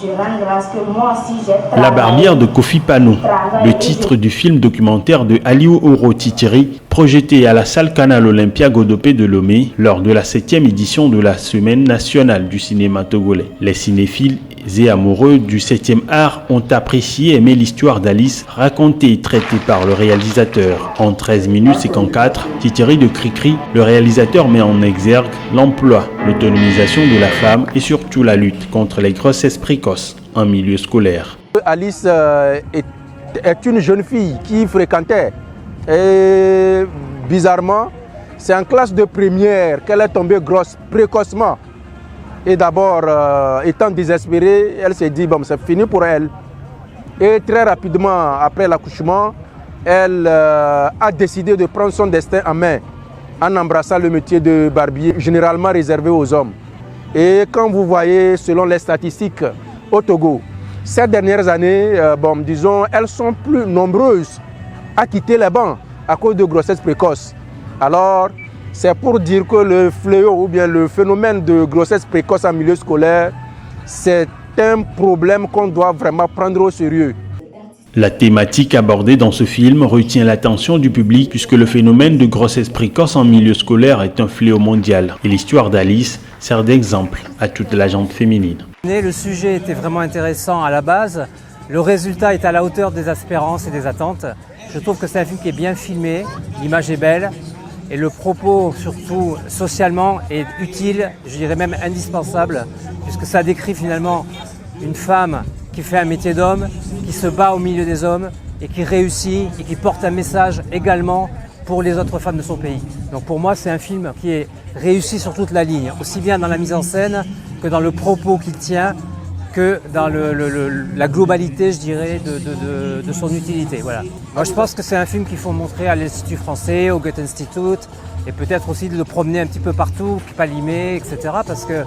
je rends grâce que moi aussi j'ai travaillé. La barbière de Kofi Pano, le titre du film documentaire de Aliou Ouro Titiri, projeté à la salle Canal Olympia Godopé de Lomé lors de la 7e édition de la Semaine nationale du cinéma togolais. Les cinéphiles et amoureux du 7e art ont apprécié et aimé l'histoire d'Alice racontée et traitée par le réalisateur. En 13 minutes 54, Titiri de Cricri, le réalisateur met en exergue l'emploi, l'autonomisation de la femme et surtout la lutte contre les grossesses précoces en milieu scolaire. Alice est une jeune fille qui fréquentait et bizarrement, c'est en classe de première qu'elle est tombée grosse précocement. Et d'abord, étant désespérée, elle s'est dit bon, c'est fini pour elle. Et très rapidement, après l'accouchement, elle a décidé de prendre son destin en main en embrassant le métier de barbier, généralement réservé aux hommes. Et quand vous voyez, selon les statistiques au Togo, ces dernières années, disons, elles sont plus nombreuses à quitter les bancs à cause de grossesses précoces. Alors, c'est pour dire que le fléau ou bien le phénomène de grossesse précoce en milieu scolaire, c'est un problème qu'on doit vraiment prendre au sérieux. La thématique abordée dans ce film retient l'attention du public puisque le phénomène de grossesse précoce en milieu scolaire est un fléau mondial. Et l'histoire d'Alice sert d'exemple à toute la gente féminine. Le sujet était vraiment intéressant à la base. Le résultat est à la hauteur des espérances et des attentes. Je trouve que c'est un film qui est bien filmé, l'image est belle. Et le propos, surtout socialement, est utile, je dirais même indispensable, puisque ça décrit finalement une femme qui fait un métier d'homme, qui se bat au milieu des hommes et qui réussit et qui porte un message également pour les autres femmes de son pays. Donc pour moi, c'est un film qui est réussi sur toute la ligne, aussi bien dans la mise en scène que dans le propos qu'il tient, que dans la globalité, je dirais, de son utilité. Voilà. Moi, je pense que c'est un film qu'il faut montrer à l'Institut français, au Goethe-Institut, et peut-être aussi de le promener un petit peu partout, Palimé, etc. Parce que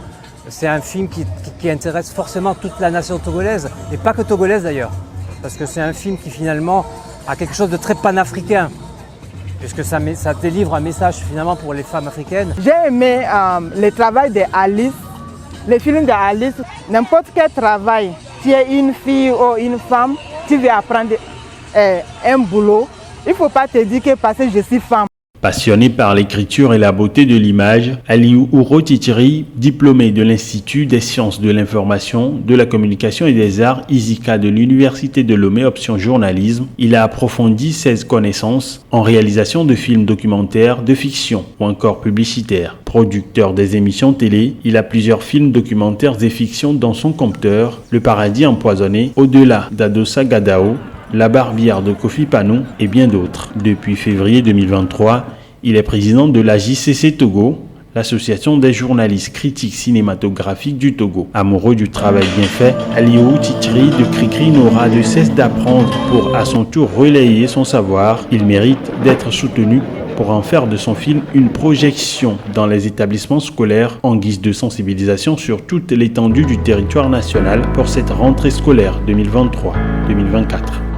c'est un film qui intéresse forcément toute la nation togolaise, et pas que togolaise d'ailleurs. Parce que c'est un film qui finalement a quelque chose de très panafricain, puisque ça délivre un message finalement pour les femmes africaines. J'ai aimé le travail d'Alice. Le film d'Alice, n'importe quel travail, tu es une fille ou une femme, tu veux apprendre un boulot, il ne faut pas te dire que parce que je suis femme. Passionné par l'écriture et la beauté de l'image, Aliou Ouro Titiri, diplômé de l'Institut des sciences de l'information, de la communication et des arts ISICA de l'Université de Lomé, option journalisme, il a approfondi ses connaissances en réalisation de films documentaires, de fiction ou encore publicitaires. Producteur des émissions télé, il a plusieurs films documentaires et fictions dans son compteur, Le Paradis empoisonné, Au-delà d'Adossa Gadao, La barbière de Kofi Pano et bien d'autres. Depuis février 2023, il est président de la JCC Togo, l'association des journalistes critiques cinématographiques du Togo. Amoureux du travail bien fait, Aliou Titiri de Cricri n'aura de cesse d'apprendre pour à son tour relayer son savoir. Il mérite d'être soutenu pour en faire de son film une projection dans les établissements scolaires en guise de sensibilisation sur toute l'étendue du territoire national pour cette rentrée scolaire 2023-2024.